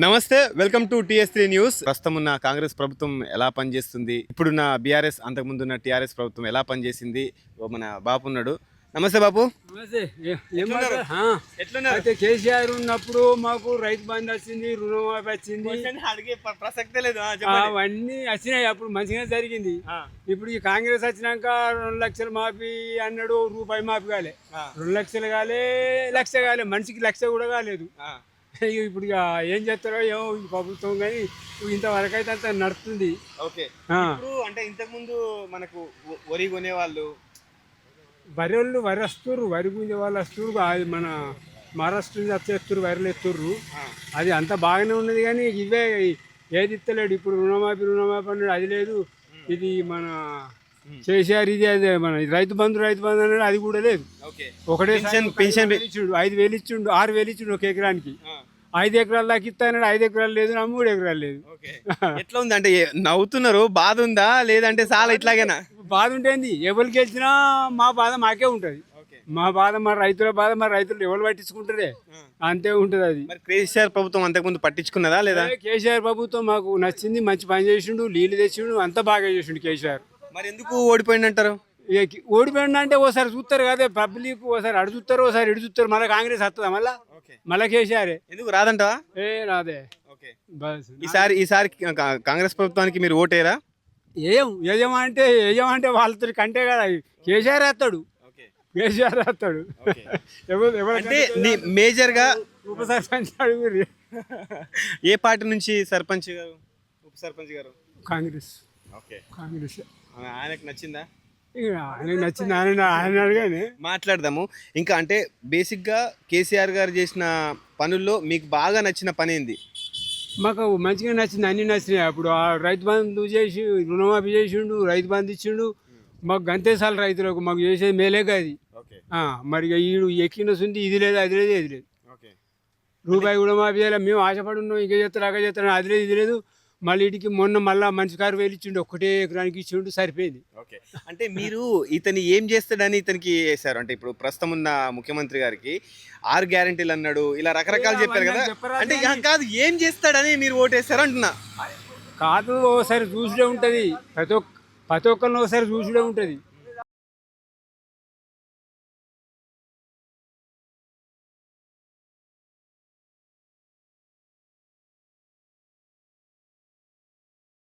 నమస్తే, welcome to టీఎస్3 news. ప్రస్తుతం ఉన్న కాంగ్రెస్ ప్రభుత్వం ఎలా పనిచేస్తుంది, ఇప్పుడున్న బీఆర్ఎస్ అంతకుముందున్న టీఆర్ఎస్ ప్రభుత్వం ఎలా పనిచేసింది, మన బాపు ఉన్నాడు. నమస్తే బాపు. అయితే కేసీఆర్ ఉన్నప్పుడు మాకు రైతు బంధు వచ్చింది, రుణమాఫీ వచ్చింది, ప్రసక్తే లేదు. అవన్నీ వచ్చినాయి. అప్పుడు మంచిగా జరిగింది. ఇప్పుడు ఈ కాంగ్రెస్ వచ్చినాక 2 లక్షలు మాఫీ అన్నాడు, రూపాయి మాఫీ కాలే, 2 లక్షలు కాలే, లక్ష కాలే, మనిషికి లక్ష కూడా కాలేదు. ఇప్పుడు ఇక ఏం చేస్తారో ఏమో ఈ ప్రభుత్వం, కానీ ఇంతవరకు అయితే అంత నడుస్తుంది. ఓకే, అంటే ఇంతకు ముందు మనకు వరి కొనేవాళ్ళు, వరి వస్తుర్రు, వరి గుంజే వాళ్ళు వస్తుర్రు, అది మన మహారాష్ట్ర నుంచి వచ్చేస్తుర్రు, వరిలు ఎత్తుర్రు. అది అంత బాగానే ఉన్నది. కానీ ఇవే ఏది ఇస్తలేడు. ఇప్పుడు రుణమాఫీ అన్నాడు, అది లేదు. ఇది మన కేసీఆర్ ఇది అదే మన రైతు బంధు అన్నాడు, అది కూడా లేదు. ఒకటే పెన్షన్ ఇచ్చిండు, 5,000 ఇచ్చిండు, 6,000 ఇచ్చిండు ఒక ఎకరానికి. 5 ఎకరాల దాకా ఇస్తానన్నాడు, 5 ఎకరాలు లేదు, నా 3 ఎకరాలు లేదు. ఎట్లా ఉంది అంటే నవ్వుతున్నారు, బాధ ఉందా లేదంటే చాలా ఇట్లాగేనా? బాధ ఉంటుంది. ఎవరికి గెలిచినా మా బాధ మాకే ఉంటుంది. మా బాధ మా రైతుల బాధ, మా రైతులు ఎవరు పట్టించుకుంటారే, అంతే ఉంటుంది. అది కేసీఆర్ ప్రభుత్వం అంతకుముందు పట్టించుకున్నదా లేదా? కేసీఆర్ ప్రభుత్వం మాకు నచ్చింది, మంచి పని చేసిండు, నీళ్లు తెచ్చిండు, అంతా బాగా చేసిండు కేసీఆర్. మరి ఎందుకు ఓడిపోయిందంటారు? ఓడిపోయిండు అంటే ఓసారి చూస్తారు కదా పబ్లిక్, ఓసారి అడు చూస్తారు, ఓసారి ఇడు చూస్తారు. మళ్ళీ కాంగ్రెస్ వస్తుందా? మళ్ళీ కేసీఆర్ ఎందుకు రాదంటావా? రాదే. ఈసారి కాంగ్రెస్ ప్రభుత్వానికి మీరు ఓటేరా? ఏమంటే వాళ్ళతో కంటే కదా కేసీఆర్ వేస్తాడు, కేసీఆర్ వేస్తాడు. అంటే మేజర్ గా ఉప సర్పంచ్ అడుగురి. ఏ పార్టీ నుంచి సర్పంచ్ గారు, ఉప సర్పంచ్ గారు? కాంగ్రెస్. కాంగ్రెస్. ఆయనకు నచ్చిందా? ఆయనకు నచ్చింది, ఆయన అడిగానే మాట్లాడదాము. ఇంకా అంటే బేసిక్గా కేసీఆర్ గారు చేసిన పనుల్లో మీకు బాగా నచ్చిన పని ఏంది? మాకు మంచిగా నచ్చింది, అన్నీ నచ్చినాయి. అప్పుడు ఆ రైతు బంధు చేసి రుణమాఫీ చేసిండు, రైతు బంధు ఇచ్చిండు. మాకు గంతేసాలు రైతులకు మాకు చేసేది మేలేగా అది. మరి ఈడు ఎక్కిన సుంది ఇది లేదు, అది లేదు, ఇది లేదు. రూపాయి కూడా మాఫీ చేయాలి. మేము ఆశపడి ఉన్నాం, ఇంకా చేస్తారు అక్కడ చేస్తారు, అది లేదు, ఇది లేదు. మళ్ళీ ఇటుకి మొన్న మళ్ళీ మంచి కారు వేలిచ్చిండు, ఒక్కటే ఎకరానికి ఇచ్చిండు, సరిపోయింది. ఓకే, అంటే మీరు ఇతని ఏం చేస్తాడని ఇతనికి వేశారు? అంటే ఇప్పుడు ప్రస్తుతం ఉన్న ముఖ్యమంత్రి గారికి 6 గ్యారెంటీలు అన్నాడు, ఇలా రకరకాలు చెప్పారు కదా. అంటే కాదు, ఏం చేస్తాడని మీరు ఓటేస్తారు అంటున్నా? కాదు, ఒకసారి చూసుడే ఉంటుంది, ప్రతి ఒక్కరిని ఒకసారి చూసుడే ఉంటుంది.